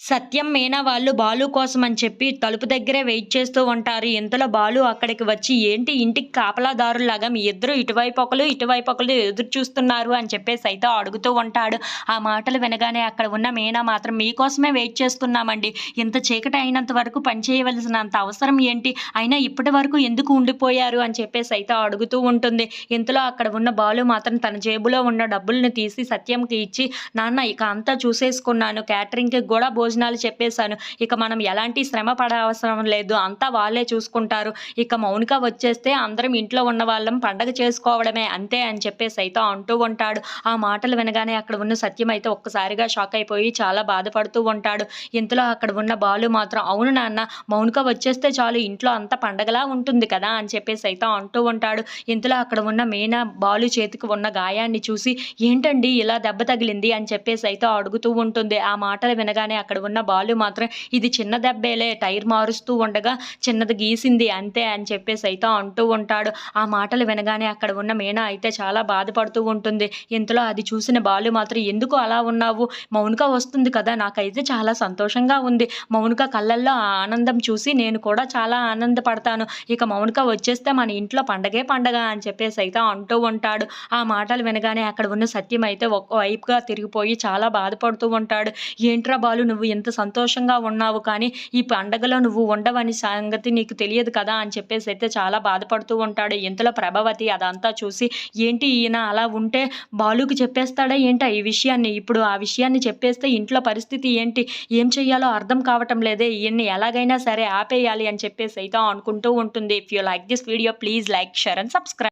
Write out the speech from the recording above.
సత్యం, మీనా వాళ్ళు బాలు కోసం అని చెప్పి తలుపు దగ్గరే వెయిట్ చేస్తూ ఉంటారు. ఇంతలో బాలు అక్కడికి వచ్చి, "ఏంటి ఇంటికి కాపలాదారుల్లాగా మీ ఇద్దరు ఇటువైపు ఒకళ్ళు ఎదురు చూస్తున్నారు" అని చెప్పేసి అయితే అడుగుతూ ఉంటాడు. ఆ మాటలు వినగానే అక్కడ ఉన్న మీనా మాత్రం, "మీకోసమే వెయిట్ చేస్తున్నామండి. ఇంత చీకటి అయినంత వరకు పని చేయవలసినంత అవసరం ఏంటి? అయినా ఇప్పటి వరకు ఎందుకు ఉండిపోయారు" అని చెప్పేసి అయితే అడుగుతూ ఉంటుంది. ఇంతలో అక్కడ ఉన్న బాలు మాత్రం తన జేబులో ఉన్న డబ్బుల్ని తీసి సత్యంకి ఇచ్చి, "నాన్న ఇక అంతా చూసేసుకున్నాను. క్యాటరింగ్‌కి గూడా భోజనాలు చెప్పేశాను. ఇక మనం ఎలాంటి శ్రమ పడవసరం లేదు. అంతా వాళ్ళే చూసుకుంటారు. ఇక మౌనిక వచ్చేస్తే అందరం ఇంట్లో ఉన్నవాళ్ళం పండగ చేసుకోవడమే అంతే" అని చెప్పేసి అయితే అంటూ ఉంటాడు. ఆ మాటలు వినగానే అక్కడ ఉన్న సత్యం అయితే ఒక్కసారిగా షాక్ అయిపోయి చాలా బాధపడుతూ ఉంటాడు. ఇంతలో అక్కడ ఉన్న బాలు మాత్రం, "అవును నాన్న, మౌనిక వచ్చేస్తే చాలు ఇంట్లో అంతా పండగలా ఉంటుంది కదా" అని చెప్పేసి అయితే అంటూ ఉంటాడు. ఇంతలో అక్కడ ఉన్న మీనా బాలు చేతికి ఉన్న గాయాన్ని చూసి, "ఏంటండి ఇలా దెబ్బ తగిలింది" అని చెప్పేసి అయితే అడుగుతూ ఉంటుంది. ఆ మాటలు వినగానే అక్కడ ఉన్న బాలు మాత్రం, "ఇది చిన్న దెబ్బేలే, టైర్ మారుస్తూ ఉండగా చిన్నది గీసింది అంతే" అని చెప్పేసి అయితే అంటూ ఉంటాడు. ఆ మాటలు వినగానే అక్కడ ఉన్న మీనా అయితే చాలా బాధపడుతూ ఉంటుంది. ఇంతలో అది చూసిన బాలు మాత్రం, "ఎందుకు అలా ఉన్నావు? మౌనిక వస్తుంది కదా, నాకైతే చాలా సంతోషంగా ఉంది. మౌనిక కళ్ళల్లో ఆ ఆనందం చూసి నేను కూడా చాలా ఆనందపడతాను. ఇక మౌనిక వచ్చేస్తే మన ఇంట్లో పండగే పండగ" అని చెప్పేసి అయితే అంటూ ఉంటాడు. ఆ మాటలు వినగానే అక్కడ ఉన్న సత్యం అయితే ఒకవైపుగా తిరిగిపోయి చాలా బాధపడుతూ ఉంటాడు. "ఏంట్రా బాలు, నువ్వు ఇంత సంతోషంగా ఉన్నావు కానీ ఈ పండగలో నువ్వు ఉండవని సంగతి నీకు తెలియదు కదా" అని చెప్పేసి అయితే చాలా బాధపడుతూ ఉంటాడు. ఇంతలో ప్రభావతి అదంతా చూసి, "ఏంటి ఈయన అలా ఉంటే బాలుకి చెప్పేస్తాడా ఏంటా ఈ విషయాన్ని? ఇప్పుడు ఆ విషయాన్ని చెప్పేస్తే ఇంట్లో పరిస్థితి ఏంటి? ఏం చెయ్యాలో అర్థం కావటం లేదే. ఈయన్ని ఎలాగైనా సరే ఆపేయాలి" అని చెప్పేసి అయితే అనుకుంటూ ఉంటుంది. If you like this video please like, share and subscribe.